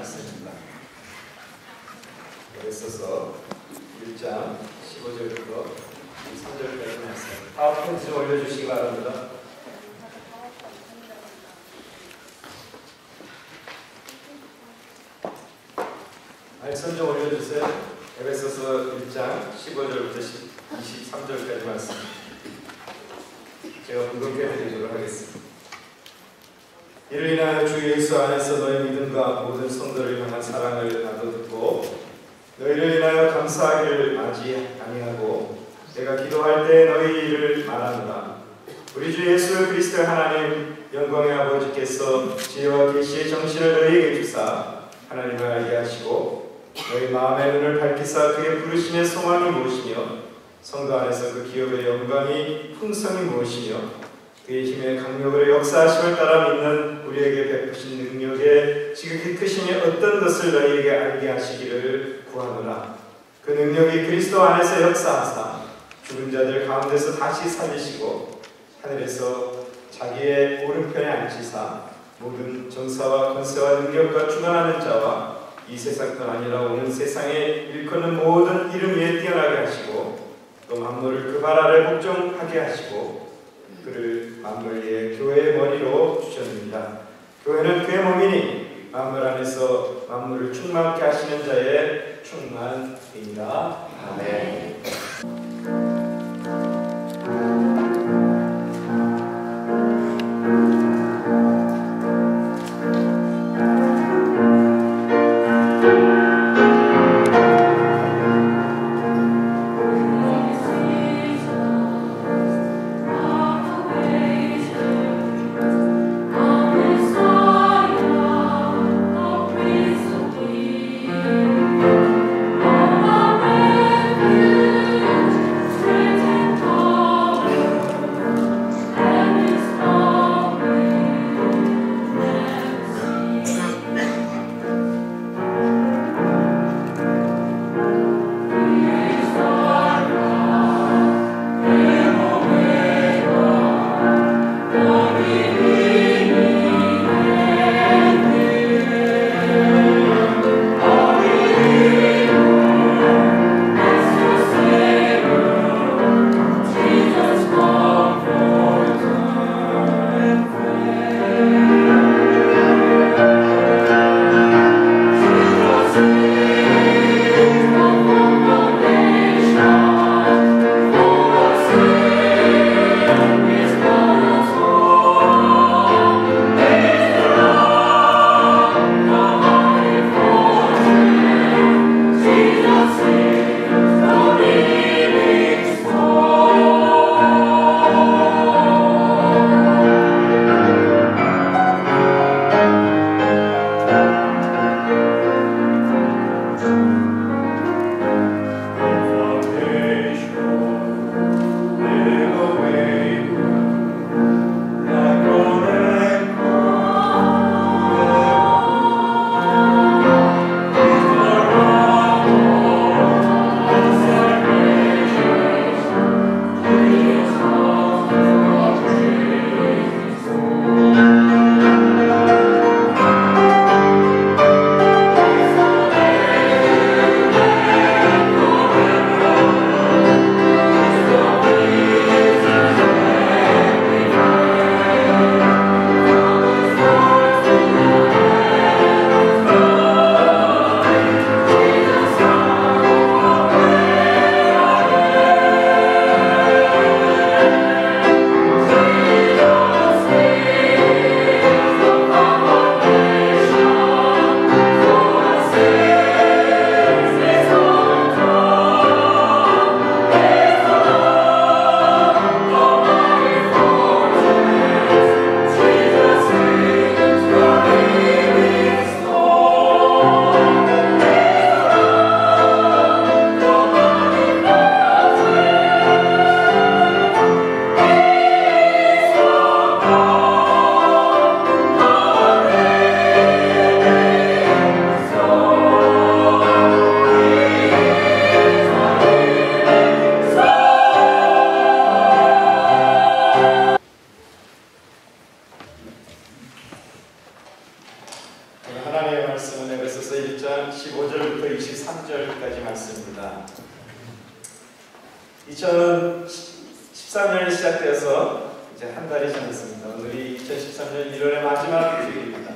말씀입니다. 에베소서 1장 15절부터 3절까지 말씀. 파워포인트 좀 올려주시기 바랍니다. 말씀 좀 올려주세요. 에베소서 1장 15절부터 23절까지 말씀. 제가 분석해 드리도록 하겠습니다. 이를 인하여 주 예수 안에서 너희 믿음과 모든 성도를 향한 사랑을 나도 듣고 너희를 인하여 감사하기를 마지 아니하고 내가 기도할 때 너희 일을 말하노라. 우리 주 예수 그리스도 하나님 영광의 아버지께서 지혜와 계시의 정신을 너희에게 주사 하나님을 알게 하시고 너희 마음의 눈을 밝히사 그의 부르심의 소망이 무엇이며 성도 안에서 그 기업의 영광이 풍성이 무엇이며 그의 힘의 강력으로 역사하심을 따라 믿는 우리에게 베푸신 능력의 지극히 크심이 어떤 것을 너희에게 알게 하시기를 구하노라. 그 능력이 그리스도 안에서 역사하사 죽은 자들 가운데서 다시 살리시고 하늘에서 자기의 오른편에 앉히사 모든 정사와 권세와 능력과 주관하는 자와 이 세상뿐 아니라 오는 세상에 일컫는 모든 이름 위에 뛰어나게 하시고 또 만물을 그 발 아래 복종하게 하시고 그를 만물 위에 교회의 머리로 주셨습니다. 교회는 그의 몸이니 만물 안에서 만물을 충만케 하시는 자의 충만입니다. 아멘. You 하나님의 말씀은 에베소서 1장 15절부터 23절까지 말씀입니다. 2013년이 시작되어서 이제 한 달이 지났습니다. 오늘이 2013년 1월의 마지막 주일입니다.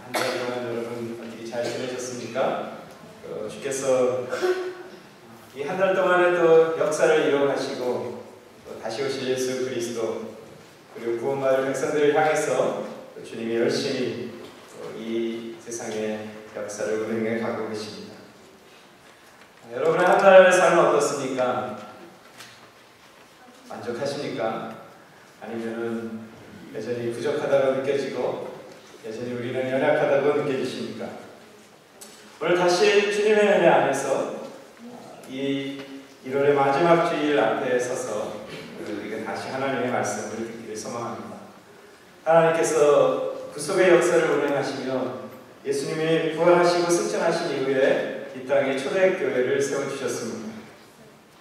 한 달 동안 여러분 어떻게 잘 지내셨습니까? 주께서 이 한 달 동안에 또 역사를 이루어가시고 또 다시 오실 예수 그리스도 그리고 구원받을 백성들을 향해서 주님이 열심히 이 세상의 역사를 운행해 가고 계십니다. 여러분의 한 달의 삶은 어떻습니까? 만족하십니까? 아니면은 여전히 부족하다고 느껴지고 여전히 우리는 연약하다고 느껴지십니까? 오늘 다시 주님의 은혜 안에서 이 1월의 마지막 주일 앞에 서서 우리가 다시 하나님의 말씀을 듣기를 소망합니다. 하나님께서 구속의 역사를 운행하시며 예수님이 부활하시고 승천하신 이후에 이 땅에 초대교회를 세워주셨습니다.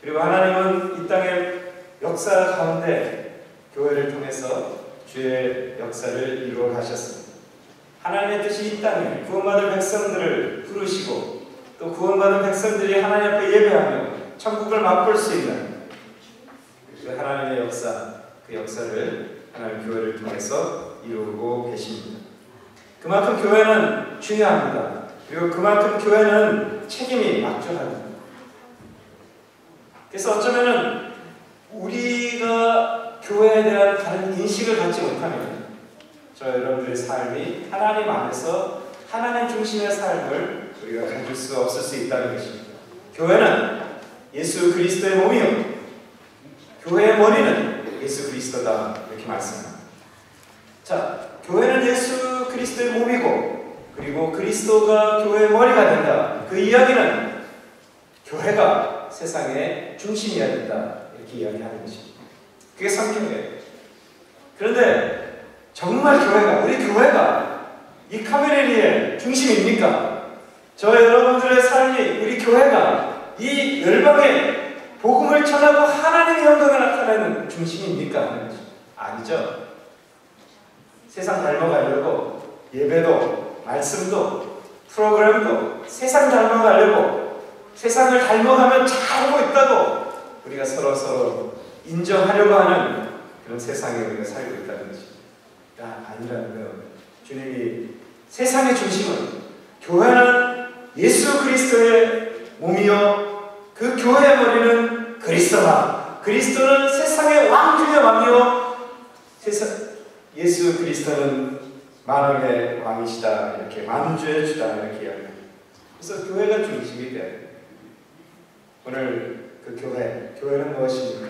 그리고 하나님은 이 땅의 역사 가운데 교회를 통해서 주의 역사를 이루어 가셨습니다. 하나님의 뜻이 이 땅에 구원받을 백성들을 부르시고 또 구원받은 백성들이 하나님 앞에 예배하며 천국을 맛볼 수 있는 그 하나님의 역사, 그 역사를 하나님 교회를 통해서 이루고 계십니다. 그만큼 교회는 중요합니다. 그리고 그만큼 교회는 책임이 막중합니다. 그래서 어쩌면은 우리가 교회에 대한 다른 인식을 갖지 못하면 저 여러분들의 삶이 하나님 안에서 하나님 중심의 삶을 우리가 가질 수 없을 수 있다는 것입니다. 교회는 예수 그리스도의 몸이요 교회의 머리는 예수 그리스도다 이렇게 말씀합니다. 자, 교회는 예수 그리스도의 몸이고 그리고 그리스도가 교회의 머리가 된다. 그 이야기는 교회가 세상의 중심이어야 된다 이렇게 이야기하는 것입니다. 그게 성경이에요. 그런데 정말 교회가 우리 교회가 이 카메레니의 중심입니까? 저 여러분들의 삶이 우리 교회가 이 열방에 복음을 전하고 하나님의 영광을 나타내는 중심입니까? 아니죠. 세상 닮아가려고 예배도 말씀도 프로그램도 세상 닮아가려고 세상을 닮아가면 잘하고 있다고 우리가 서로 인정하려고 하는 그런 세상에 우리가 살고 있다는 것입니다. 아니라는 거예요. 주님이 세상의 중심은 교회는 예수 그리스도의 몸이요 그 교회의 머리는 그리스도다. 그리스도는 세상의 왕 중의 왕이요 예수 그리스도는 만왕의 왕이시다. 이렇게 만주의 주다 이렇게 이야기합니다. 그래서 교회가 중심이 돼야 돼요. 오늘 그 교회는 무엇입니까?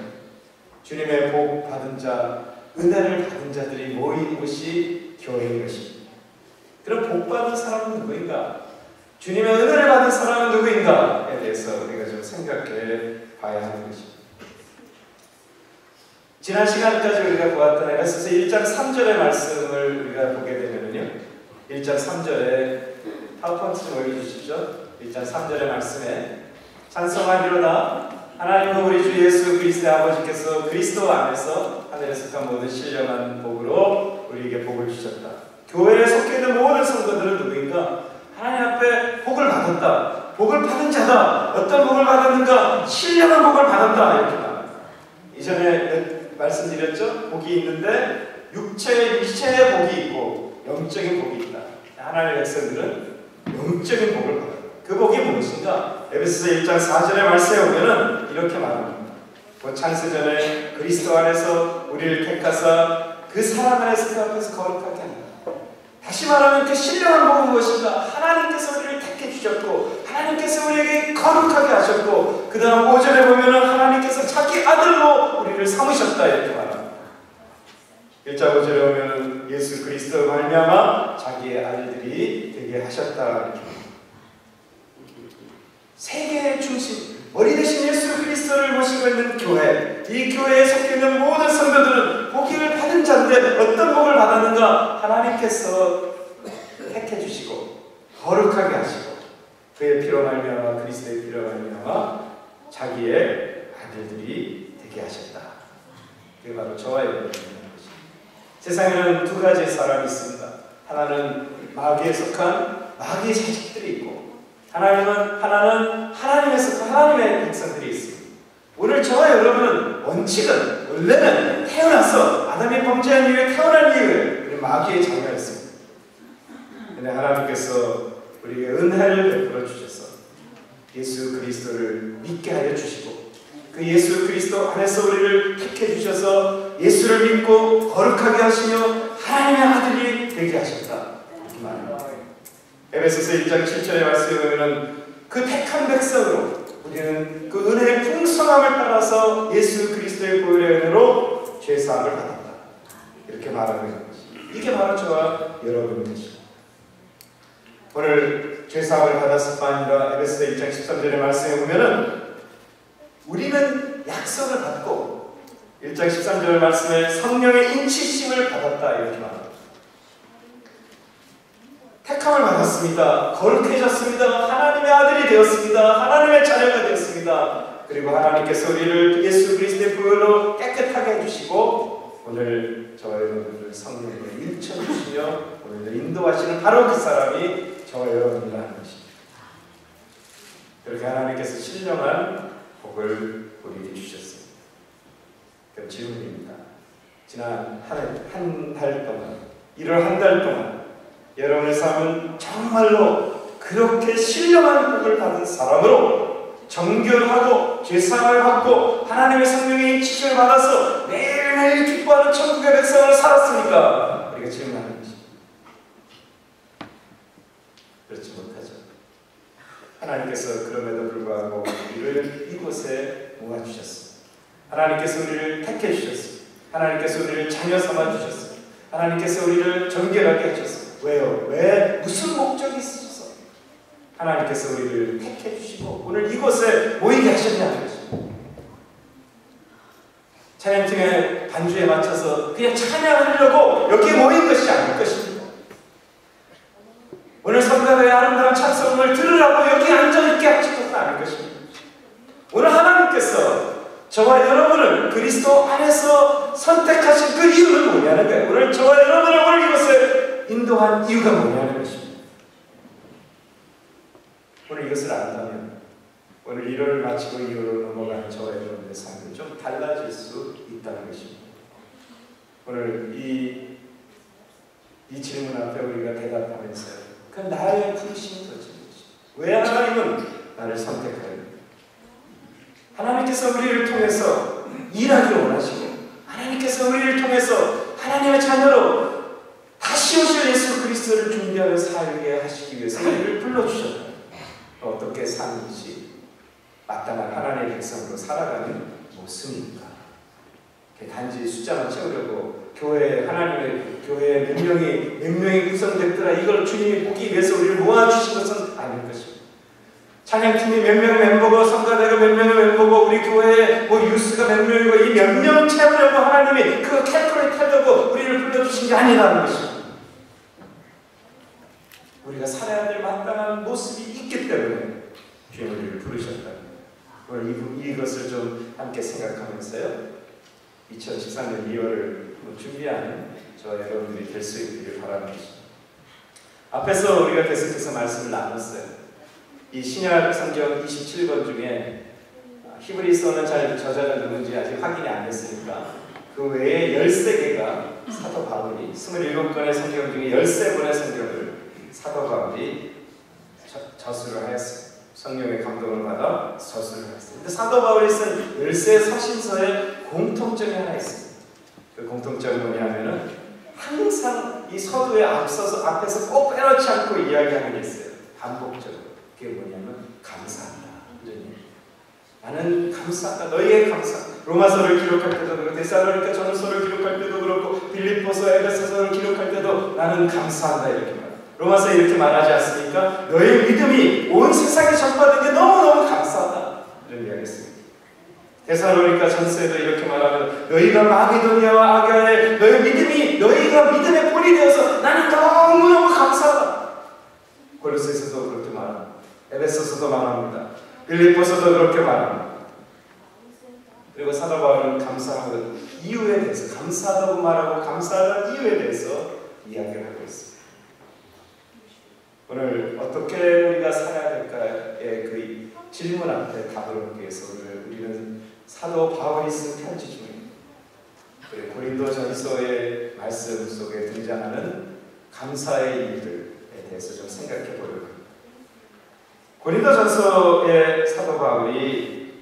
주님의 복 받은 자, 은혜를 받은 자들이 모인 곳이 교회인 것입니다. 그럼 복 받은 사람은 누구인가? 주님의 은혜를 받은 사람은 누구인가에 대해서 우리가 좀 생각해 봐야 하는 것입니다. 지난 시간까지 우리가 보았던 에베소서 1장 3절의 말씀을 우리가 보게 되면요 1장 3절에 파워포인트 좀 올려주시죠. 1장 3절의 말씀에 찬송하기로다 하나님은 우리 주 예수 그리스도의 아버지께서 그리스도 안에서 하늘에 속한 모든 신령한 복으로 우리에게 복을 주셨다. 교회에 속해 있는 모든 성도들은 누구인가? 하나님 앞에 복을 받았다. 복을 받은 자다. 어떤 복을 받았는가? 신령한 복을 받았다. 이렇게 말합니다. 이전에 말씀드렸죠? 복이 있는데 육체의 복이 있고 영적인 복이 있다. 하나님의 백성들은 영적인 복을 받아요. 그 복이 무엇인가? 에베소서 1장 4절의 말씀에 보면은 이렇게 말합니다. 창세전에 그리스도 안에서 우리를 택하사 그 사랑 안에서 그 앞에서 거룩하게 한다. 다시 말하면 그 신령한 복은 무엇인가? 하나님께서 우리를 택해 주셨고 하나님께서 우리에게 거룩하게 하셨고 그 다음 5절에 보면은 하나님께서 자기 아들로 우리를 삼으셨다 이렇게 말합니다. 1장 5절에 보면은 예수 그리스도의 말미암아 자기의 아들들이 되게 하셨다 이렇게 말합니다. 세계의 중심 머리 대신 예수 그리스도를 모시고 있는 교회, 이 교회에 속해 있는 모든 성도들은 복을 받은 자인데 어떤 복을 받았는가? 하나님께서 택해 주시고 거룩하게 하시고 그의 피로 말미암아 그리스도의 피로 말미암아 자기의 아들들이 되게 하셨다. 그게 바로 저와 여러분입니다. 세상에는 두 가지의 사람이 있습니다. 하나는 마귀에 속한 마귀의 자식들이 있고, 하나는 하나님에 속한 하나님의 백성들이 있습니다. 오늘 저와 여러분은 원래는 태어나서 아담이 범죄한 이후에 태어난 이후에 우리 마귀의 자녀였습니다. 그런데 하나님께서 우리에게 은혜를 베풀어 주셔서 예수 그리스도를 믿게 하여 주시고, 그 예수 그리스도 안에서 우리를 택해 주셔서 예수를 믿고 거룩하게 하시며 하나님의 아들이 되게 하셨다, 이렇게 말합니다. 에베소서 1장 7절의 말씀에 보면 그 택한 백성으로 우리는 그 은혜의 풍성함을 따라서 예수 그리스도의 보혈의 은혜로 죄사함을 받았다, 이렇게 말하는 것이, 이게 바로 저와 여러분의 것입니다. 오늘 죄사함을 받았을 뿐 아니라 에베소서 1장 13절의 말씀에 보면은 우리는 약속을 받고 1장 13절 말씀에 성령의 인치심을 받았다, 이렇게 말합니다. 택함을 받았습니다. 거룩해졌습니다. 하나님의 아들이 되었습니다. 하나님의 자녀가 되었습니다. 그리고 하나님께서 우리를 예수 그리스도의 보혈로 깨끗하게 해주시고 오늘 저와 여러분들 성령으로 일쳐주시며 오늘 인도하시는 바로 그 사람이 저와 여러분이라는 것입니다. 그렇게 하나님께서 신령한 복을 우리에게 주셨습니다. 그럼 질문입니다. 지난 한 달 동안, 1월 한 달 동안 여러분의 삶은 정말로 그렇게 신령한 복을 받은 사람으로 정결하고 죄사함을 받고 하나님의 성령의 지식을 받아서 매일매일 기뻐하는 천국의 백성으로 살았습니까? 우리가 질문하는 것입니다. 그렇지 못하죠. 하나님께서 그럼에도 불구하고 우리를 이곳에 모아주셨습니다. 하나님께서 우리를 택해 주셨습니다. 하나님께서 우리를 자녀 삼아 주셨습니다. 하나님께서 우리를 정결하게 하셨습니다. 왜요? 왜? 무슨 목적이 있으셔서 하나님께서 우리를 택해 주시고 오늘 이곳에 모이게 하셨냐는 것입니다. 찬양팀의 반주에 맞춰서 그냥 찬양하려고 여기에 모인 것이 아닐 것입니다. 오늘 성가대의 아름다운 찬송을 들으라고 여기 앉아있게 하신 것은 아닐 것입니다. 오늘 하나님께서 저와 여러분을 그리스도 안에서 선택하신 그 이유는 뭐냐는 거예요. 오늘 저와 여러분을 오늘 이곳에 인도한 이유가 뭐냐는 것입니다. 오늘 이것을 안다면 오늘 1월을 마치고 2월로 넘어가는 저와 여러분의 삶은 좀 달라질 수 있다는 것입니다. 오늘 이 질문 앞에 우리가 대답하면서요, 그 나의 부르심이 더진 것입니다. 왜 하나님은 나를 선택하였는가? 하나님께서 우리를 통해서 일하기를 원하시고 하나님께서 우리를 통해서 하나님의 자녀로 다시 오실 예수 그리스도를 준비하여 살게 하시기 위해서 우리를 불러주셨다. 어떻게 사는지 마땅한 하나님의 백성으로 살아가는 모습입니까? 단지 숫자만 채우려고 하나님의 교회에 몇 명이 구성됐더라, 이걸 주님이 보기 위해서 우리를 모아주신 것은 아닐 것입니다. 찬양팀이 몇 명의 멤버고 성가대가 몇 명의 멤버고 우리 교회에 유스가 몇 명이고 이 몇 명 채우려고 하나님이 그 캐터를 타려고 우리를 불러주신 게 아니라는 것입니다. 우리가 살아야 될 마땅한 모습이 있기 때문에 주님 우리를 부르셨다. 오늘 이것을 좀 함께 생각하면서요, 2013년 2월을 준비하는 저와 여러분들이 될 수 있기를 바랍니다. 앞에서 우리가 계속해서 말씀을 나눴어요. 이 신약 성경 27권 중에 히브리서는 잘 저자가 누군지 아직 확인이 안 됐으니까 그 외에 13개가 사도 바울이 27권의 성경 중에 13권의 성경을 사도 바울이 저술을 하였습니다. 성령의 감동을 받아 저술을 하였습니다. 근데 사도 바울이 쓴 13 서신서에 공통점이 하나 있습니다. 그 공통점이 뭐냐면은 항상 이 서두에 앞에서 꼭 빼놓지 않고 이야기하는 게 있어요. 반복적으로. 그게 뭐냐면 감사합니다. 나는 감사하다. 너희의 감사. 로마서를 기록할 때도 그렇고 데살로니가 전서를 기록할 때도 그렇고 빌립보서 에베소서를 기록할 때도 나는 감사한다, 이렇게 말해요. 로마서에 이렇게 말하지 않습니까? 너희의 믿음이 온 세상에 전파된 게 너무너무 감사하다, 이런 이야기했습니다. 데살로니가 전서에도 이렇게 말하면 너희가 마게도니아와 아가야에 너희가 믿음의 본이 되어서 나는 너무너무 감사하다. 골로새서도 그렇게 말합니다. 에베소서도 말합니다. 빌립보서도 그렇게 말합니다. 그리고 사도 바울은 감사하는 이유에 대해서 감사하다고 말하고 감사하는 이유에 대해서 이야기를 하고 있습니다. 오늘 어떻게 우리가 살아야 될까의 그 질문 앞에 답을 얻기 위해서 오늘 우리는 사도 바울이 쓴 편지 중에 고린도전서의 말씀 속에 등장하는 감사의 일들에 대해서 좀 생각해 보려고 합니다. 고린도전서의 사도 바울이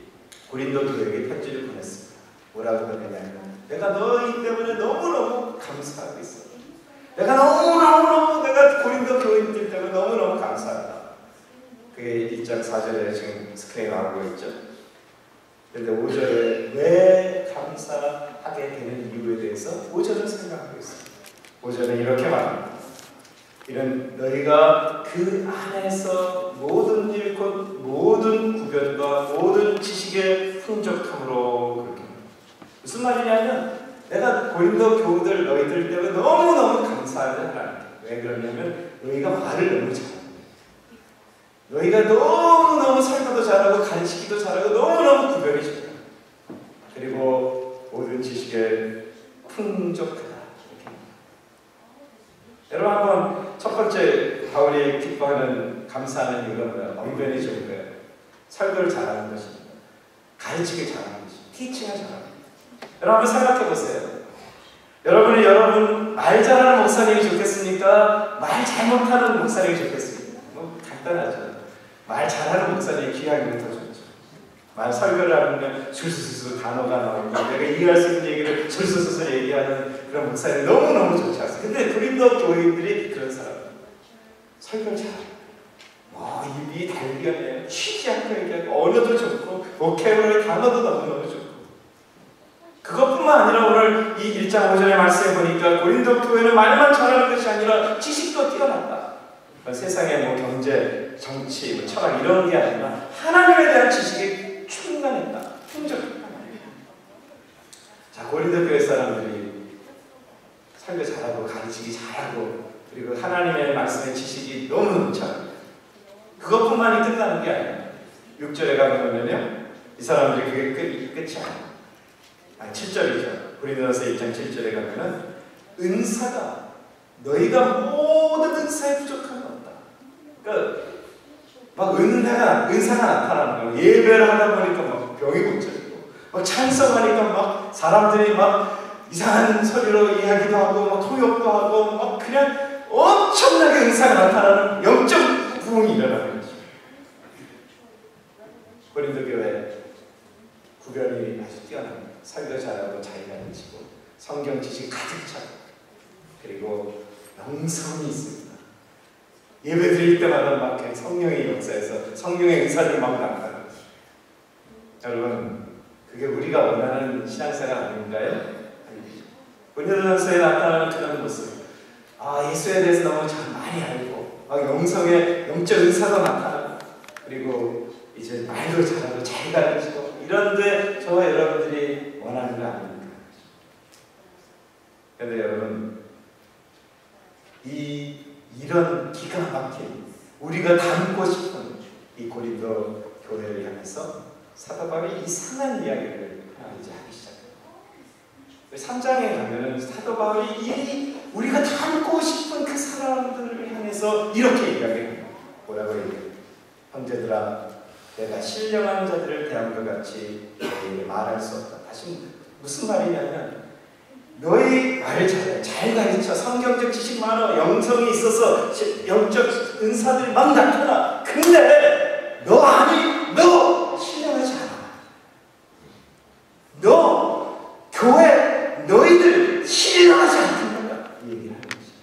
고린도 교회에게 편지를 보냈습니다. 뭐라고 그러냐면 내가 너희 때문에 너무너무 감사하고 있어. 내가 너무너무 내가 고린도 교인들 때문에 너무너무 감사하다. 그게 1장 4절에 지금 스크린에 나오고 있죠. 그런데 5절에 왜 감사하게 되는 이유에 대해서 5절을 생각하고 있습니다. 5절은 이렇게 말합니다. 이는 너희가 그 안에서 모든 일 곧 모든 구별과 모든 지식의 풍족함으로 그렇게 합니다. 무슨 말이냐면 내가 고린도 교우들 너희들 때문에 너무너무 감사하다. 왜 그러냐면 너희가 말을 너무 잘해. 너희가 너무너무 설교도 잘하고 가르치기도 잘하고 너무너무 구별이 좋다. 그리고 모든 지식에 풍족하다. 여러분 한번 첫 번째 바울이 기뻐하는 감사하는 이유가 뭐야? 언변이 좋은 거예요. 설교를 잘하는 것입니다. 가르치기 잘하는 것입니다. 티칭을 잘하는 것입니다. 여러분 한번 생각해 보세요. 여러분 말 잘하는 목사님이 좋겠습니까? 말 잘못하는 목사님이 좋겠습니까? 뭐 간단하죠. 말 잘하는 목사님이 귀하게 더 좋죠. 말 설교를 하면 술술술 단어가 나오고 내가 이해할 수 있는 얘기를 술술술 얘기하는 그런 목사님이 너무너무 좋지 않습니까? 근데 고린도 교인들이 그런 사람 설교를 잘해요. 입이 달리하네. 쉬지 않고 얘기하고 언어도 좋고 보케블러리 단어도 너무너무 좋고 그것뿐만 아니라 오늘 이 1장 5절의 말씀에 보니까 고린도 교회는 말만 잘하는 것이 아니라 지식도 뛰어났다. 세상에 뭐 경제, 정치, 뭐 철학 이런 게 아니라 하나님에 대한 지식이 충만했다. 풍족했다. 자, 고린도 교회 사람들이 설교 잘하고 가르치기 잘하고 그리고 하나님의 말씀의 지식이 너무 넘쳐. 그것뿐만이 끝나는 게 아니라 6절에 가보면요 이 사람들이 그게 끝이 아니에요. 7절이죠. 고린도전서 1장 7절에 가면은 은사가 너희가 모든 은사에 부족함이 없다. 그러니까 막 은사가 나타나는 거예요. 예배를 하다 보니까 막 병이 고쳐지고 막 찬송하니까 막 사람들이 막 이상한 소리로 이야기도 하고 막 통역도 하고 막 그냥 엄청나게 은사가 나타나는 영적 부흥이 일어나는 거죠. 고린도 교회 구별이 아주 뛰어납니다. 설교 잘하고 자기가 가르치고 성경 지식 가득 차고 그리고 영성이 있습니다. 예배 드릴 때마다 막 성령의 역사에서 성령의 은사를 막 나타나는 거죠. 여러분 그게 우리가 원하는 신앙생활 아닌가요? 아니죠. 고린도전서에 나타나는 그런 모습 예수에 대해서 너무 잘 많이 알고 막 영성의 영적 은사가 나타나고 그리고 이제 말도 잘하고 잘 가르치고 이런데 저와 여러분들이 원하는 거 아닙니까? 그런데 여러분 이런 기가 막힌 우리가 닮고 싶은 이 고린도 교회를 향해서 사도 바울이 이상한 이야기를 하나 이제 하기 시작해요. 3장에 가면은 사도 바울이 우리가 닮고 싶은 그 사람들을 향해서 이렇게 이야기해요. 뭐라고 얘기해요? 형제들아 내가 신령한 자들을 대한 것 같이 너희에게 말할 수 없다. 다시 무슨 말이냐면 너희 말 잘해. 잘 가르쳐. 성경적 지식 많아. 영성이 있어서 영적 은사들이 막 나타나. 근데 너 신령하지 않아. 너 교회 너희들 신령하지 않는다. 이 얘기를 하는 거지.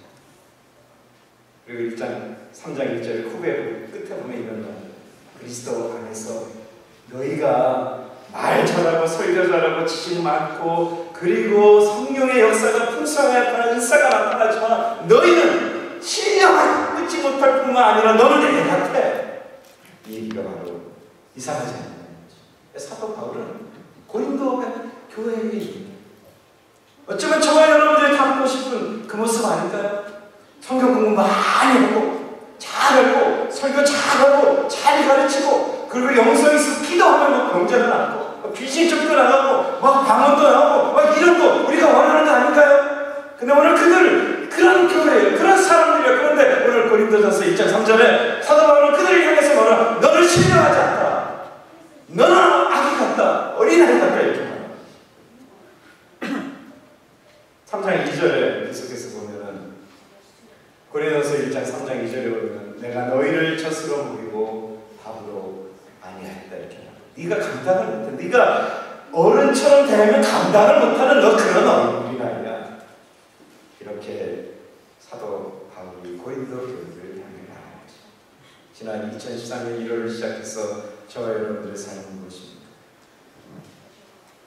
그리고 3장 1절 후배 끝에 보면 이런 말. 그리스도 안에서 너희가 말 잘하고 설교 잘하고 지식 많고 그리고 성령의 역사가 풍성하게 나타나는 은사가 나타나지만 너희는 신령을 믿지 못할 뿐만 아니라 너는 애 같아. 이 얘기가 바로 이상하지 않는 거죠. 사도 바울은 고린도 교회에 어쩌면 저와 여러분들이 닮고 싶은 그 모습 아닐까요? 성경 공부 많이 하고 잘하고 설교 잘하고 잘 가르치고 그리고 영성이 있어서 기도하면 경제는 않고 귀신 쫓겨나가고 막 방언도 나오고 막 이런 거 우리가 원하는 거 아닌가요? 근데 오늘 그런 교회예요. 그런 사람들이에요. 그런데 오늘 고린도 고린도전서 1장 3절에 사도 바울은 그들을 향해서 말하라. 너는 신령하지 않다. 너는 아기 같다. 어린아이 같다. 이렇게 말합니다. 3장 2절에 계속해서 보면은 고린도전서 1장 3장 2절에 보면 내가 너희를 젖으로 먹이고 밥으로 아니하였다. 이렇게 말합니다. 네가 감당을 못해. 네가 어른처럼 되면 감당을 못하는 너 그런 어린아이야. 이렇게 사도 바울이 고린도 교회를 향해 말합니다. 지난 2013년 1월을 시작해서 저와 여러분들의 삶은 무엇입니까?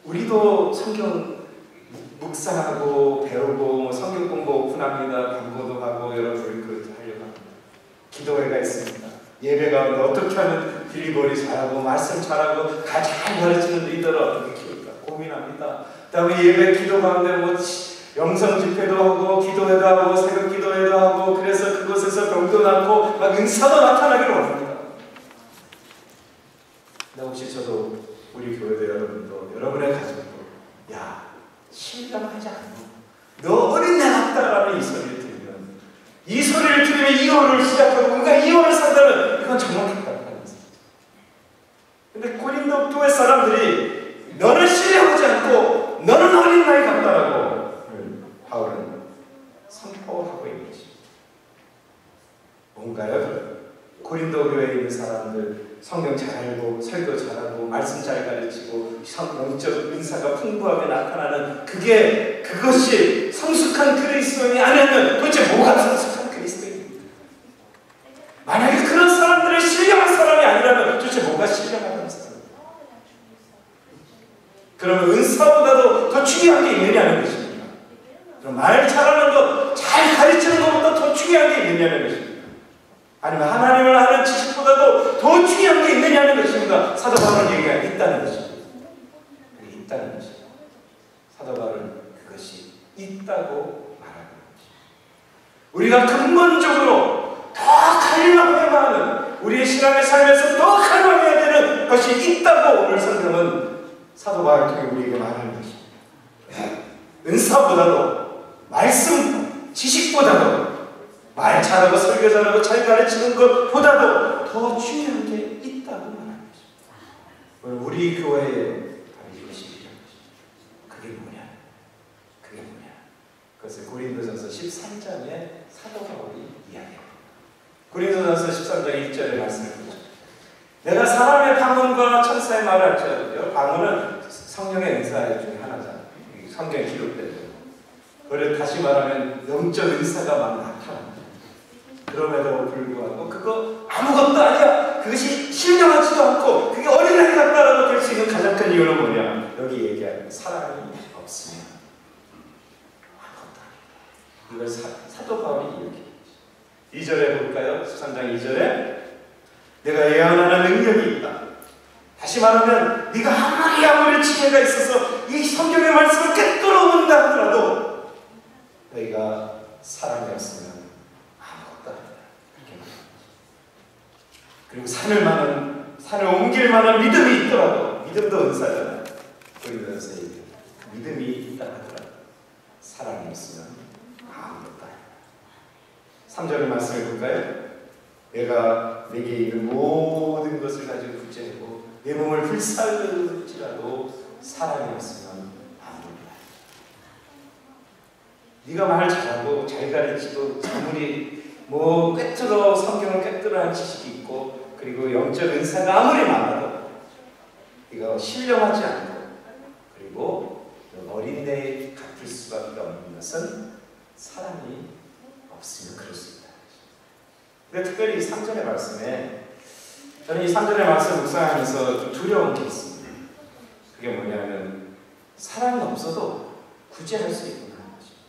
우리도 성경 묵상하고 배우고 성경 공부 오픈합니다. 광고도 하고 여러분 그것도 하려고 합니다. 기도회가 있습니다. 예배 가운데 어떻게 하면 딜리버리 잘하고 말씀 잘하고 잘 가르치는 리더를 어떻게 키울까 고민합니다. 그 다음에 예배 기도 가운데 뭐 영성 집회도 하고 기도회도 하고 새벽 기도회도 하고 그래서 그곳에서 병도 낫고 막 은사도 나타나기를 원합니다. 근데 혹시 저도 우리 교회도 여러분도 여러분의 가족도 야 신령하지 않나? 너 어린애 같다라는 이 소리를 들으면 이 소리를 들으면 2월을 시작하고 뭔가 2월을 산다면 이건 정말 답답한 거죠. 근데 고린도 교회 사람들이 너는 신령하지 않고 너는 어린아이 같다라고 바울은 선포하고 있는 것입니다. 뭔가요? 고린도 교회에 있는 사람들 성경 잘 알고 설교 잘하고 말씀 잘 가르치고 영적 은사가 풍부하게 나타나는 그것이 성숙한 그리스도인이 아니면 도대체 뭐가 성숙한 그리스도인입니까? 만약에 그런 사람들을 신령한 사람이 아니라면 도대체 뭐가 신령한 사람입니까? 그러면 은사보다도 더 중요한 게 있느냐는 것입니다. 그럼 말 잘하는 것, 잘 가르치는 것보다 더 중요한 게 있느냐는 것입니다. 아니면 하나님을 아는 지식보다도 더 중요한 게 있느냐는 것입니다. 사도 바울은 얘기가 있다는 것입니다. 그게 있다는 것입니다. 사도 바울은 그것이 있다고 말하는 것입니다. 우리가 근본적으로 더 갈망해야 하는 우리의 신앙의 삶에서 더 갈망해야 되는 것이 있다고 오늘 성경은 사도 바울을 통해 우리에게 말하는 것입니다. 은사보다도 말씀, 지식보다도 말 잘하고 설교 잘하고 잘 가르치는 것보다도 더 중요한 게 있다고 말하는 것입니다. 우리 교회에 이것이 필요한 것입니다. 그게 뭐냐? 그게 뭐냐? 그것을 고린도전서 13장에 사도 바울이 이야기합니다. 고린도전서 13장 1절의 말씀을 보죠. 내가 사람의 방언과 천사의 말을 할지라도 방언은 성령의 은사 중에 하나잖아요. 성경에 기록되죠. 그걸 다시 말하면 영적 은사가 막 나타납니다. 그럼에도 불구하고 그거 아무것도 아니야. 그것이 신령하지도 않고 그게 어린아이 같다라고 될 수 있는 가장 큰 이유는 뭐냐? 여기 얘기하는 사랑이 없으면 아무것도 아니다. 이걸 사도 바울이 이렇게 2절에 볼까요? 13장 2절에 내가 예언하는 능력이 있다. 다시 말하면 네가 아무리 지혜가 있어서 이 성경의 말씀을 꿰뚫어 본다 하더라도 너희가 사랑이 없으면 아무것도 아니다. 그렇게 말합니다. 그리고 산을 옮길 만한 믿음이 있더라도 믿음도 은사잖아요. 고린도전서 얘기해요. 믿음이 있다 하더라도 사랑이 없으면 아무것도 아니다. 3절의 말씀을 볼까요? 내가 내게 있는 모든 것을 가지고 구제하고 내 몸을 불살를지라도 사랑이 없으면 아무것도 아니다. 네가 말 잘하고 잘 가르치고 아무리 꿰뚫어 성경을 꿰뚫어한 지식이 있고 그리고 영적 은사가 아무리 많아도 네가 신령하지 않고 그리고 어린애 같을 수밖에 없는 것은 사랑이 없으면 그럴 수 있다. 근데 특별히 이 3절의 말씀에 저는 이 3절의 말씀 묵상하면서 좀 두려운 게 있습니다. 그게 뭐냐면 사랑이 없어도 구제할 수 있구나 하는 것입니다.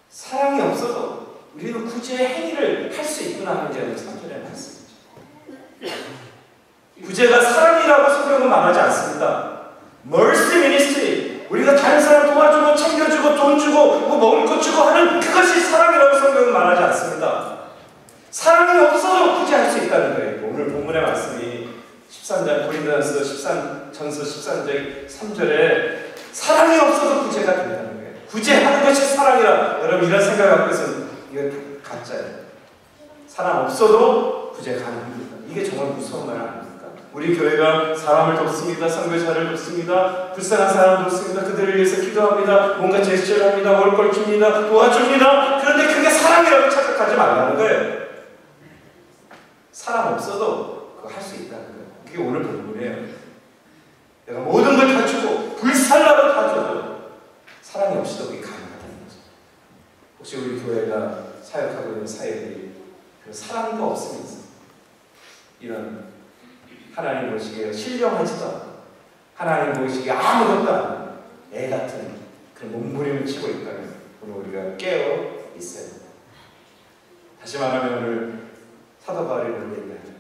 사랑이 없어도 우리는 구제의 행위를 할 수 있구나 하는 게 3절의 말씀이죠. 구제가 사랑이라고 성경은 말하지 않습니다. Mercy Ministry, 우리가 다른 사람 도와주고 챙겨주고 돈 주고 뭐 먹을 것 주고 하는 그것이 사랑이라고 성경은 말하지 않습니다. 사랑이 없어도 구제할 수 있다는 거예요. 오늘 본문의 말씀이 13장 고린도전서 13장 3절에 사랑이 없어도 구제가 된다는 거예요. 구제하는 것이 사랑이라. 여러분 이런 생각 갖고 있으면 이거 가짜예요. 사랑 없어도 구제 가능합니다. 이게 정말 무서운 말 아닙니까? 우리 교회가 사람을 돕습니다. 선교사를 돕습니다. 불쌍한 사람을 돕습니다. 그들을 위해서 기도합니다. 뭔가 제스처를 합니다. 월걸 줍니다. 도와줍니다. 그런데 그게 사랑이라고 착각하지 말라는 거예요. 사랑 없어도 그거 할 수 있다는 거예요. 그게 오늘 본문이에요. 내가 모든 걸 다 주고 불살라로 다 줘도 사랑이 없이도 그게 가능하다는 거죠. 혹시 우리 교회가 사역하고 있는 사역이 사랑도 없으면서 이런 하나님 보시기에 신령하지도 않고 하나님 보시기에 아무것도 아닌 애 같은 그런 몸부림을 치고 있다면 오늘 우리가 깨어 있어야 됩니다. 다시 말하면 오늘 사도 바울이 얘기하죠.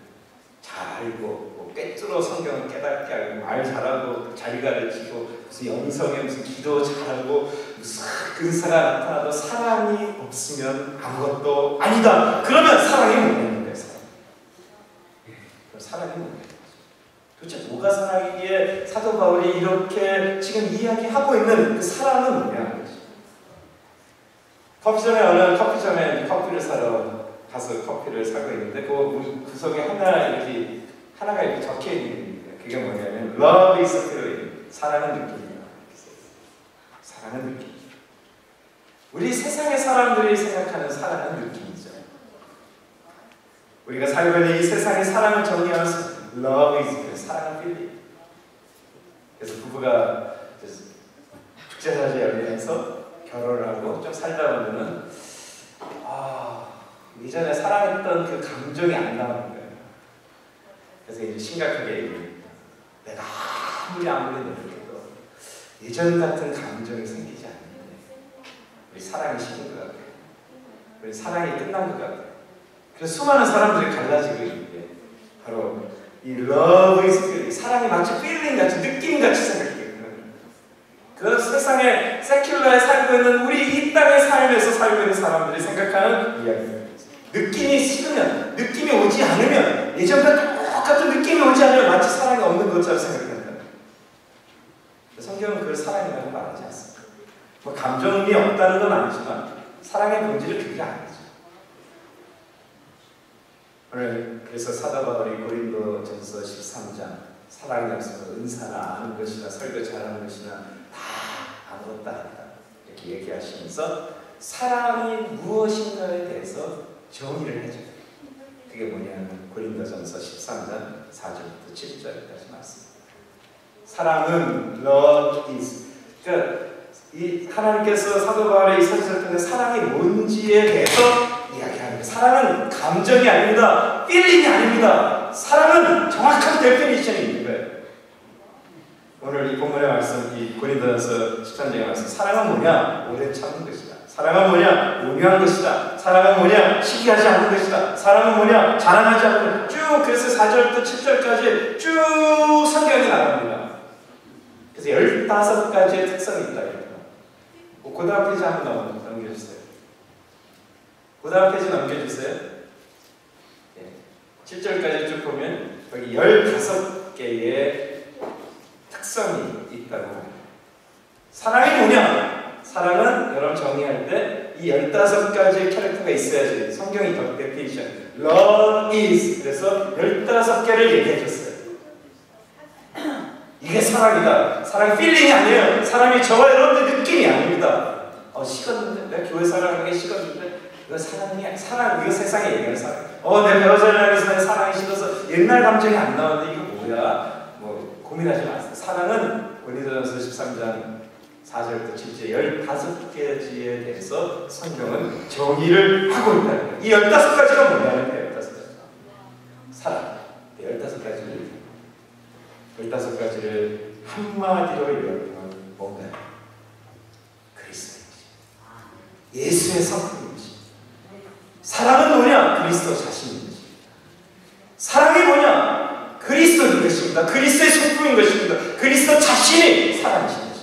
잘 알고 꿰뚫어 성경을 깨닫게 알고 말 잘하고 잘 가르치고 무슨 영성에 무슨 기도 잘하고 무슨 근사가 나타나도 사랑이 없으면 아무것도 아니다. 그러면 사랑이 뭐냐는 거예요. 사랑이 뭐냐? 도대체 뭐가 사랑이기에 사도 바울이 이렇게 지금 이야기하고 있는 그 사랑은 뭐냐는 거죠. 커피점에 어느 커피점에 커피를 사러 가서 커피를 사고 있는데 그 구석에 하나가 이렇게 적혀 있는 게 그게 뭐냐면 Love is a feeling. 사랑은 느낌이다. 사랑은 느낌. 우리 세상의 사람들이 생각하는 사랑은 느낌이죠. 우리가 살고 있는 이 세상의 사랑을 정의하면서 Love is a feeling. 사랑은 feeling. 그래서 부부가 축제사지 열리면서 결혼을 하고 좀 살다 보면은 이전에 사랑했던 그 감정이 안 나오는 거예요. 그래서 이제 심각하게 얘기합니다. 내가 아무리 노력해도 예전 같은 감정이 생기지 않는데 우리 사랑이 식은 것 같아요. 우리 사랑이 끝난 것 같아요. 그래서 수많은 사람들이 갈라지고 있는데 바로 이 love is feeling, 사랑이 마치 feeling 같이 느낌 같이 생각해요. 그 세상에 세큘러에 살고 있는 우리 이 땅의 삶에서 살고 있는 사람들이 생각하는 이야기입니다. 느낌이 식으면, 느낌이 오지 않으면, 예전과 똑같은 느낌이 오지 않으면 마치 사랑이 없는 것처럼 생각한다. 성경은 그걸 사랑이라고 말하지 않습니다. 뭐 감정이 없다는 건 아니지만 사랑의 본질은 그게 아니죠. 오늘 그래서 사도 바울이 고린도전서 13장 사랑의 약속은 은사나 아는 것이나 설교 잘하는 것이나 다 아무것도 아니다 이렇게 얘기하시면서 사랑이 무엇인가에 대해서 정의를 해줘요. 그게 뭐냐면 고린도전서 13장 4절부터 7절까지 말씀. 사랑은 love is. 그러니까 이 하나님께서 사도 바울의 이 서신을 통해 사랑이 뭔지에 대해서 이야기하는 거예요. 사랑은 감정이 아닙니다. feeling이 아닙니다. 사랑은 정확한 데피니션이 있는 거예요. 오늘 이 본문의 말씀, 이 고린도전서 13장의 말씀, 사랑은 뭐냐? 오래 참는 것이다. 사랑은 뭐냐? 온유한 것이다. 사랑은 뭐냐? 시기하지 않는 것이다. 사랑은 뭐냐? 자랑하지 않는 쭉 그래서 4절부터 7절까지 쭉 성경이 나갑니다. 그래서 15가지의 특성이 있다. 그 다음 페이지 한번 넘겨주세요. 그 다음 페이지 넘겨주세요. 7절까지 쭉 보면 여기 15개의 특성이 있다고 합니다. 사랑이 뭐냐? 사랑은 여러분 정의할 때 이 15가지의 캐릭터가 있어야지 성경이 더 데피니션 Love is 그래서 15개를 얘기해 줬어요. 이게 사랑이다. 사랑이 필링이 아니에요. 사랑이 저와 여러분들 느낌이 아닙니다. 식었는데 내가 교회 사랑하는 게 식었는데 이거 사랑이 사랑 이거 세상에 얘기하는 사랑. 내 배우자를 위해서 사랑이 식어서 옛날 감정이 안 나오는데 이거 뭐야? 뭐 고민하지 마세요. 사랑은 고린도전서 13장 4절부터 7절 15가지에 대해서 성경은 정의를 하고 있다는 거예요. 이 15가지가 뭐냐면 15가지. 사랑. 15가지를 한마디로 요약하면 뭔가요? 그리스도인지. 예수의 성품인지. 사랑은 뭐냐? 그리스도 자신인지. 사랑이 뭐냐? 그리스도인 것입니다. 그리스도의 성품인 것입니다. 그리스도 자신이 사랑이십니다.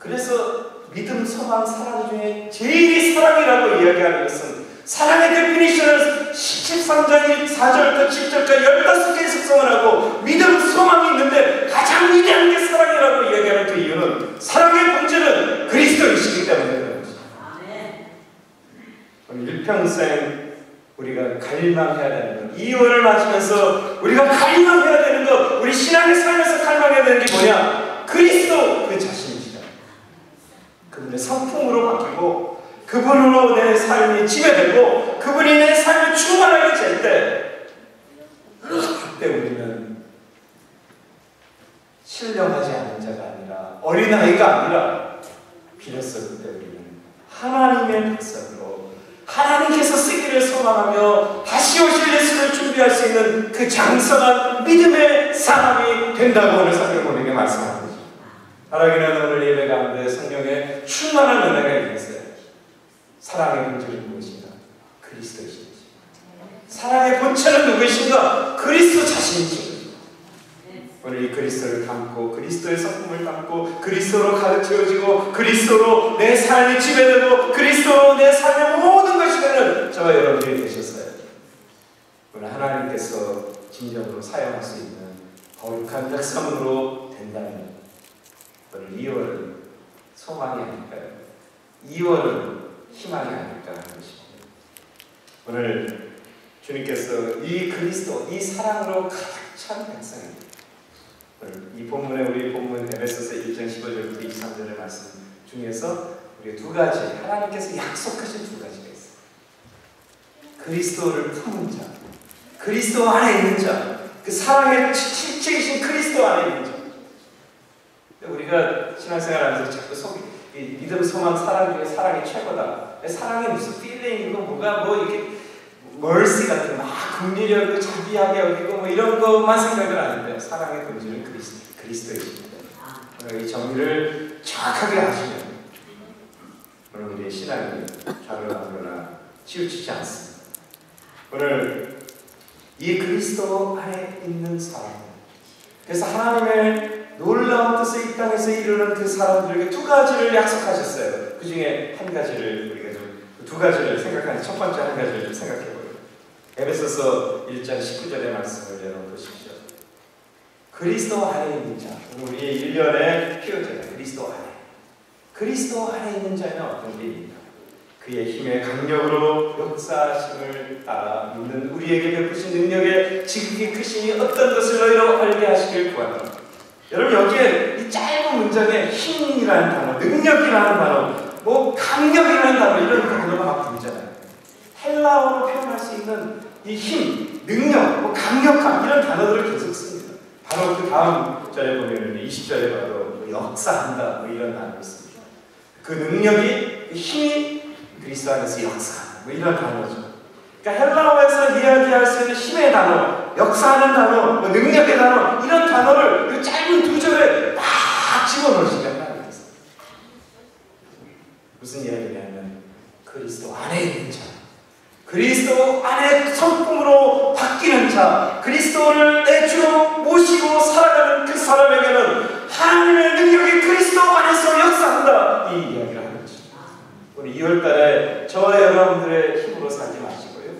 그래서 믿음, 소망, 사랑 중에 제일 사랑이라고 이야기하는 것은 사랑의 데피니션을 13장 4절부터 7절까지 15개의 특성을 하고 믿음, 소망이 있는데 가장 위대한 게 사랑이라고 이야기하는 그 이유는 사랑의 본질은 그리스도이시기 때문에 그런 것입니다. 일평생 우리가 갈망해야 되는 것, 2월을 맞으면서 우리가 갈망해야 되는 것, 우리 신앙의 삶에서 갈망해야 되는 게 뭐냐? 그리스도 그 자신이시다. 그분의 성품으로 바뀌고 그분으로 내 삶이 지배되고 그분이 내 삶을 충만하게 될 때, 그때 우리는 신령하지 않은 자가 아니라 어린아이가 아니라 비로소 그때 우리는 하나님의 백성으로 하나님께서 쓰기를 소망하며 다시 오실 예수를 준비할 수 있는 그 장성한 믿음의 사람이 된다고 오늘 성경 우리에게 말씀하는 거죠. 바라기는 오늘 예배 가운데 성경에 충만한 은혜가 있어요. 사랑의 본질은 무엇인가? 그리스도이신 것입니다. 사랑의 본체는 누구이신가? 그리스도 자신이신 것입니다. 오늘 이 그리스도를 담고 그리스도의 성품을 담고 그리스도로 가르쳐지고 그리스도로 내 삶이 지배되고 그리스도로 내 삶의 모든 것이 되는 저와 여러분들이 되셨어요. 오늘 하나님께서 진정으로 사용할 수 있는 거룩한 백성으로 된다면 오늘 2월은 소망이 아닐까요? 2월은 희망이 아닐까 하는 것입니다. 오늘 주님께서 이 그리스도, 이 사랑으로 가득 찬 백성입니다. 이 본문에 우리 본문 에베소서 1장 15절부터 23절의 말씀 중에서 우리 두 가지 하나님께서 약속하신 두 가지가 있어요. 그리스도를 품은 자, 그리스도 안에 있는 자, 그 사랑의 실체이신 그리스도 안에 있는 자. 우리가 신앙생활하면서 자꾸 이 믿음, 소망, 사랑 중에 사랑이 최고다. 사랑이 무슨 필링이고 뭐가 뭐 이렇게 멀시 같은 막 긍휼히 자비하게 여기고 뭐 이런 것만 생각을 하는데 사랑의 본질은 그리스도이십니다. 이 정리를 정확하게 하시면 오늘 우리의 신앙이 좌우하거나 치우치지 않습니다. 오늘 이 그리스도 안에 있는 사람, 그래서 하나님의 놀라운 뜻을 이 땅에서 이루는 그 사람들에게 두 가지를 약속하셨어요. 그 중에 한 가지를 우리가 두 가지를 생각하는 첫 번째 한 가지를 좀 생각해보요. 에베소서 1장 19절의 말씀을 내려보십시오. 그리스도 안에 있는 자, 우리의 1년의 피어제가 그리스도 안에 있는 자는 어떤 게 있는가? 그의 힘의 강력으로 역사하심을 따라 믿는 우리에게 베푸신 능력의 지극히 크심이 어떤 것을 너희로 알게 하시길 구합니다. 여러분 여기에 이 짧은 문장에 힘이라는 단어, 능력이라는 단어, 뭐 강력이라는 단어 이런 단어가 막 붙잖아요. 헬라어로 표현할 수 있는 이 힘, 능력, 뭐 강력함 이런 단어들을 계속 씁니다. 바로 그 다음 절에 보면 20절에 봐도 역사한다 뭐 이런 단어를 씁니다. 그 능력이, 그 힘이 그리스도 안에서 역사한다 뭐 이런 단어죠. 그러니까 헬라어에서 이야기할 수 있는 힘의 단어, 역사하는 단어, 뭐 능력의 단어 이런 단어를 이 짧은 두 절에 막 집어넣으시면 하나님께서 무슨 이야기냐면 그리스도 안에 있는 자, 그리스도 안에 성품으로 바뀌는 자, 그리스도를 내 주로 모시고 살아가는 그 사람에게는 하나님의 능력이 그리스도 안에서 역사한다 이 이야기를 하는 거죠. 우리 2월달에 저와 여러분들의 힘으로 살지 마시고요,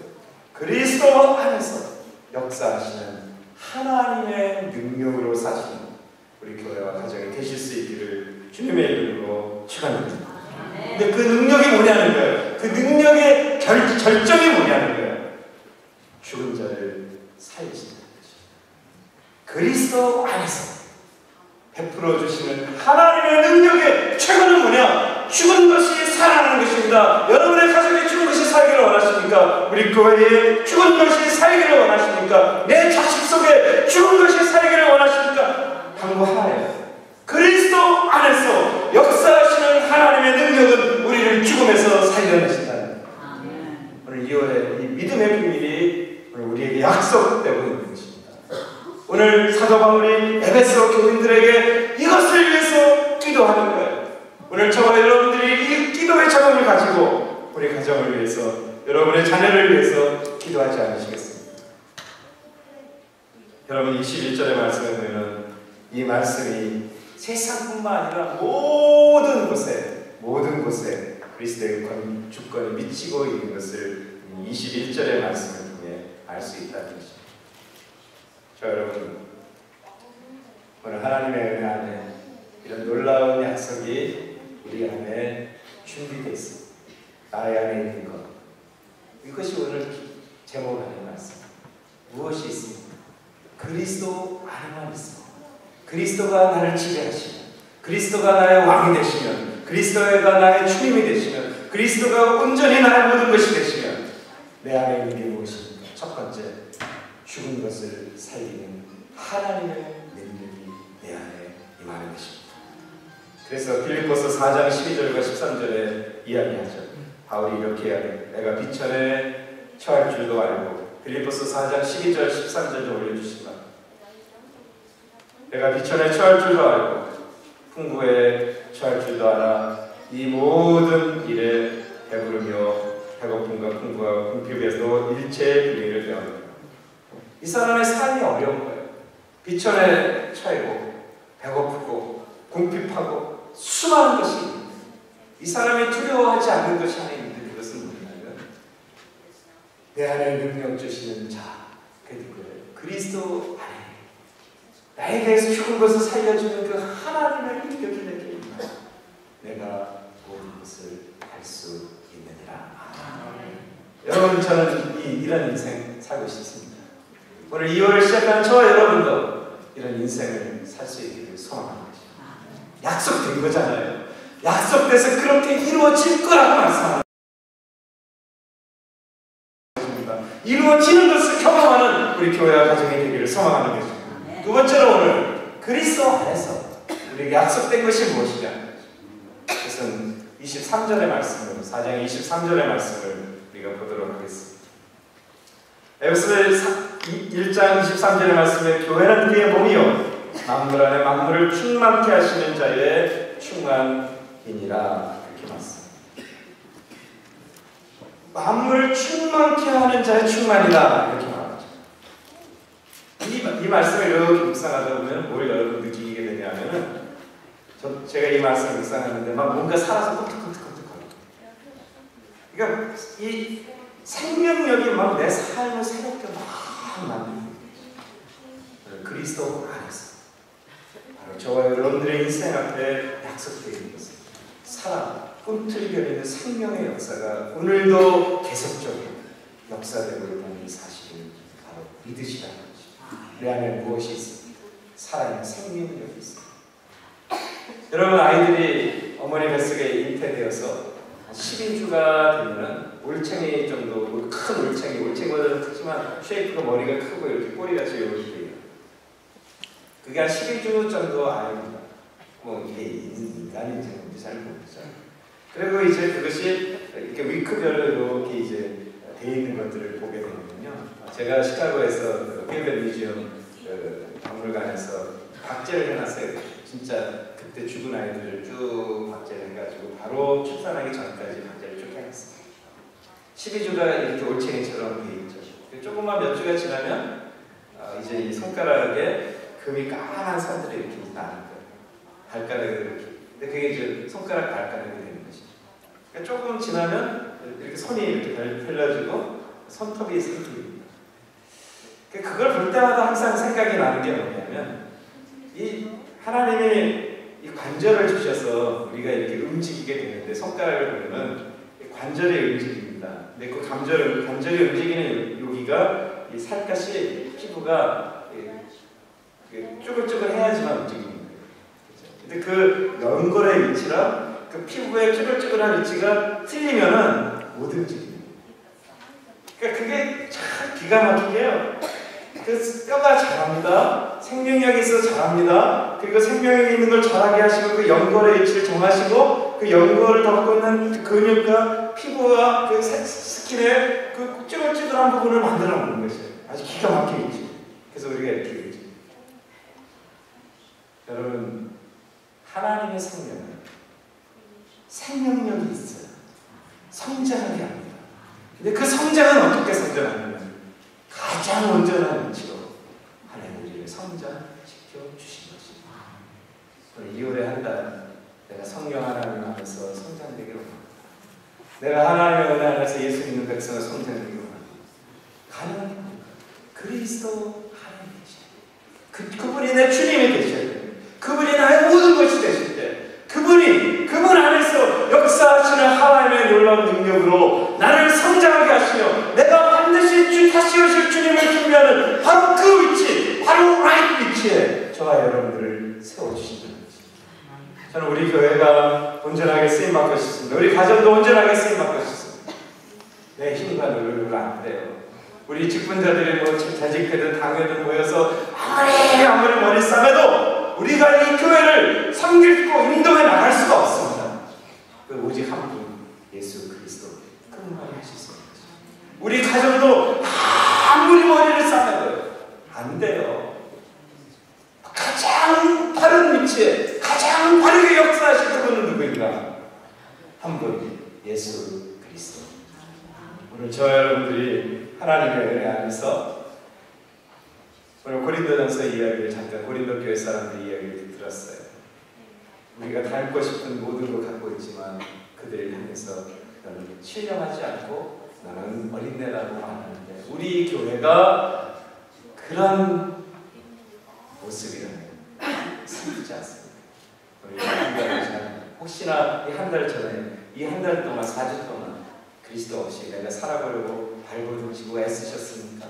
그리스도 안에서 역사하시는 하나님의 능력으로 사시는 우리 교회와 가정이 되실 수 있기를 주님의 이름으로 축원합니다. 근데 그 능력이 뭐냐는 거예요. 그 능력의 결정이 뭐냐는 거예요. 죽은 자를 살리신다는 것입니다. 그리스도 안에서 베풀어 주시는 하나님의 능력의 최고는 뭐냐? 죽은 것이 살아나는 것입니다. 여러분의 가족이 죽은 것이 살기를 원하십니까? 우리 교회에 죽은 것이 살기를 원하십니까? 내 자식 속에 죽은 것이 살기를 원하십니까? 방법 하나예요. 그리스도 안에서 역사하시는 하나님의 능력은 우리를 죽음에서 살려내신다는 거예요. 오늘 2월에 이 믿음의 비밀이 오늘 우리에게 약속되고 있는 것입니다. 오늘 사도 바울이 에베소 교인들에게 이것을 위해서 기도하는 거예요. 오늘 저와 여러분들이 이 기도의 자금을 가지고 우리 가정을 위해서, 여러분의 자녀를 위해서 기도하지 않으시겠습니까? 여러분 21절의 말씀에 보면 이 말씀이 세상뿐만 아니라 모든 곳에 그리스도의 주권이 미치고 있는 것을 21절의 말씀을 통해 알 수 있다는 것입니다. 저 여러분, 오늘 하나님의 은혜 안에 이런 놀라운 약속이 우리 안에 준비되어 있습니다. 나의 안에 있는 것, 이것이 오늘 제목 안에 말씀. 무엇이 있습니까? 그리스도 안에만 있어. 그리스도가 나를 지배하시면, 그리스도가 나의 왕이 되시면, 그리스도가 나의 주님이 되시면, 그리스도가 온전히 나의 모든 것이 되시면 내 안에 있는 게 무엇입니까? 첫 번째, 죽은 것을 살리는 하나님의 능력이 내 안에 임하는 것입니다. 그래서 빌립보서 4장 12절과 13절에 이야기하죠. 바울이 이렇게 이야기해요. 내가 비천에 처할 줄도 알고. 빌립보서 4장 12절 13절 좀 올려주시기 바랍니다. 내가 비천에 처할 줄도 알고 풍부에 처할 줄도 알아. 이 모든 일에 배부르며 배고픔과 풍부와 궁핍에서도 일체의 분리를 배웠다. 이 사람의 삶이 어려운 거예요. 비천에 처하고 배고프고 궁핍하고 수많은 것이 있는데 이 사람이 두려워하지 않는 것이 하나 있는데 그것은 뭐냐면 내 안에 능력 주시는 자, 그 누구예요? 그리스도 안에 나에게 죽은 것을 살려주는 그 하나님의 능력이 내게 있다. 내가 모든 것을 할 수 있느니라. 여러분, 저는 이런 인생 살고 싶습니다. 오늘 2월을 시작하는 저와 여러분도 이런 인생을 살 수 있기를 소망하는 것입니다. 약속된 거잖아요. 약속돼서 그렇게 이루어질 거라고 말씀합니다. 이루어지는 것을 경험하는 우리 교회와 가정이 되기를 소망하는 것입니다. 두 번째로 오늘 그리스도 안에서 우리에게 약속된 것이 무엇이냐? 그것은 23절의 말씀으로 4장 23절의 말씀을 우리가 보도록 하겠습니다. 에베소 1장 23절의 말씀에 교회는 그의 몸이요 만물 안에 만물을 충만케 하시는 자의 충만이니라 이렇게 말씀합니다. 만물을 충만케 하는 자의 충만이다 이렇게 말하죠. 이 말씀을 이렇게 묵상하다 보면 뭘 여러분 느끼게 되냐면은 제가 이 말씀을 묵상하는데 막 뭔가 살아서 컴툭컴툭컴툭하고 그러니까 이 생명력이 막 내 삶을 새롭게 막 만드는 그리스도 안에서 바로 저와 여러분들의 인생 앞에 약속되어 있는 것은 살아 꿈틀거리는 생명의 역사가 오늘도 계속적으로 역사되고 있다는 이 사실을 바로 믿으시라는 것입니다. 내 안에 무엇이 있습니까? 살아있는 생명력이 있습니다. 여러분, 아이들이 어머니 뱃속에 잉태되어서 12주가 되면은 올챙이 정도, 큰 올챙이보다는 크지만 쉐이프가 머리가 크고 이렇게 꼬리가 이렇게 돼요. 그게 한 12주 정도 아입니다. 뭐 이게 인간인지 뭔지 잘 모르겠죠. 그리고 이제 그것이 이렇게 위크별로 이렇게 이제 되어 있는 것들을 보게 되면요. 제가 시카고에서 필벤 뮤지엄 박물관에서 박제를 해놨어요. 진짜 그때 죽은 아이들을 쭉 박제를 해가지고 바로 출산하기 전까지 박제를 쭉 해놨어요. 12주가 이렇게 올챙이처럼 되어 있죠. 조금만 몇 주가 지나면 이제 이 손가락에 금이 까만 선들이 이렇게 나는 거예요. 발가락에 이렇게. 근데 그게 이제 손가락 발가락이 되는 것이죠. 그러니까 조금 지나면 이렇게 손이 이렇게 펼쳐지고 손톱이 생깁니다. 그걸 볼 때마다 항상 생각이 나는 게 뭐냐면 이 하나님이 이 관절을 주셔서 우리가 이렇게 움직이게 되는데 손가락을 보면 관절이 움직입니다. 근데 그 관절이 움직이는 여기가 이 살갗이 피부가 쭈글쭈글해야지만 움직이는 거예요. 근데 그 연골의 위치랑 그 피부의 쭈글쭈글한 위치가 틀리면은 못 움직여요. 그러니까 그게 참 기가 막히게요. 그 뼈가 자랍니다. 생명력이 있어서 자랍니다. 그리고 생명력이 있는 걸 자라게 하시고 그 연골의 위치를 정하시고 그 연골을 덮고 있는 근육과 피부와 그 스킨의 그 쭈글쭈글한 부분을 만들어 놓는 것이에요. 아주 기가 막히게 있죠. 그래서 우리가 이렇게 있죠. 여러분, 하나님의 생명은 생명력이 있어요. 성장하게 합니다. 근데 그 성장은 어떻게 성장하냐면 가장 온전한 위치로 하나님 우리를 성장시켜 주신 것입니다. 오늘 2월의 한 달 내가 성령 하나님 안에서 성장되기를 원합니다. 내가 하나님의 은혜 안에서 예수 믿는 백성을 성장되기를 원합니다. 가능한 게 뭡니까? 그리스도 하나님 되셔야 돼요. 그분이 내 주님이 되셔야 돼요. 그분이 나의 모든 것이 되실 때 그분 안에서 역사하시는 하나님의 놀라운 능력으로 나를 성장하게 하시며 하나님이 준비하는 바로 그 위치, 바로 라이트 위치에 저와 여러분들을 세워주신다는 것입니다. 저는 우리 교회가 온전하게 쓰임받고 싶습니다. 우리 가정도 온전하게 쓰임받고 싶습니다. 내 힘과 노력으로 안 돼요. 우리 직분자들이 뭐 자직회든 당회든 모여서 아무리 머리 싸매도 우리가 이 교회를 섬기고 인도해 나갈 수가 없습니다. 그 오직 한 분, 예수 그리스도 끝말이 하실 수 있는 것입니다. 우리 가정도 아무리 머리를 싸매도 안 돼요. 가장 바른 위치에 가장 바르게 역사하실 그분은 누구인가? 한 분, 예수 그리스도. 오늘 저와 여러분들이 하나님의 은혜 안에서 오늘 고린도전서 이야기를 잠깐 고린도 교회 사람들 이야기를 들었어요. 우리가 닮고 싶은 모든 걸 갖고 있지만 그들을 향해서 너는 신령하지 않고 너는 어린애라고 말하는데 우리 교회가 그런 모습이라면 슬프지 않습니다. 우리 한 달 전에 혹시나 이 한 달 전에 이 한 달 동안 4주 동안 그리스도 없이 내가 살아보려고 발버둥치고 애쓰셨습니까?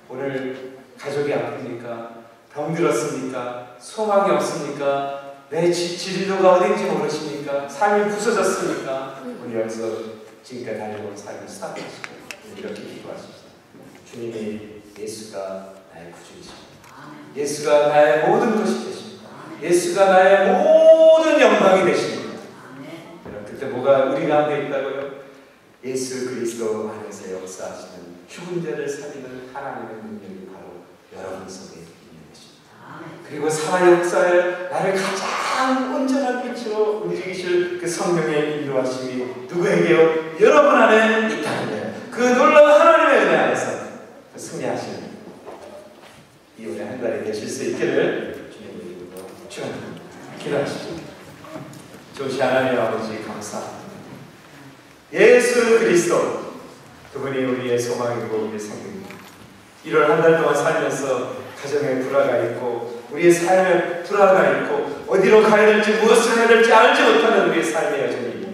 오늘 가족이 아픕니까? 병들었습니까? 소망이 없습니까? 내 진로가 어딘지 모르십니까? 삶이 부서졌습니까? 오늘 여기서 지금까지 달려온 삶을 스탑하시고 이렇게 기도하십시다. 주님이 예수가 나의 구주이십니다. 예수가 나의 모든 것이 되십니다. 예수가 나의 모든 영광이 되십니다. 그때 뭐가 우리 가운데 있다고요? 예수 그리스도 안에서 역사하시는 죽은 자를 살리는 하나님의 능력이 바로 여러분 속에 있는 것입니다. 그리고 살아 역사에 나를 가장 온전한 위치로 움직이실 그 성령의 인도하심이 누구에게요? 여러분 안에 있다는 거예요. 그 놀라운 하나님의 은혜 안에서 승리하시는 이 은혜 한 달이 되실 수 있기를 주님의 이름으로 축원합니다. 기도하시죠. 조시 하나님 아버지 감사합니다. 예수 그리스도 그분이 우리의 소망이고 우리의 생명입니다. 1월 한 달 동안 살면서 가정에 불화가 있고 우리의 삶에 불화가 있고 어디로 가야 될지 무엇을 해야 될지 알지 못하는 우리의 삶의 여정입니다.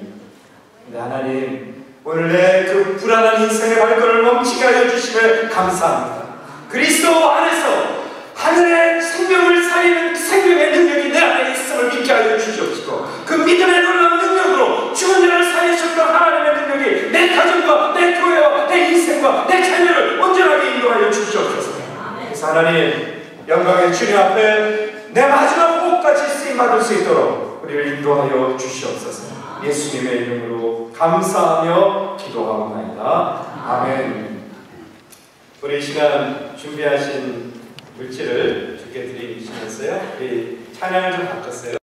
근데 하나님 오늘 내 그 불안한 인생의 발걸음을 멈추게 하여 주시면 감사합니다. 그리스도 안에서 하늘의 생명을 살리는 생명의 능력이 내 안에 있음을 믿게 하여 주시옵시고 그 믿음의 놀라운 능력으로 죽은 자를 살리셨던 하나님의 능력이 내 가정과 내 교회와 내 인생과 내 자녀를 온전하게 인도하여 주시옵소서. 그래서 하나님 영광의 주님 앞에 내 마지막 호흡까지 쓰임받을 수 있도록 우리를 인도하여 주시옵소서. 예수님의 이름으로 감사하며 기도하옵나이다. 아멘. 우리 이 시간 준비하신 물질을 주께 드리시면서요. 우리 찬양을 좀 바꿨어요.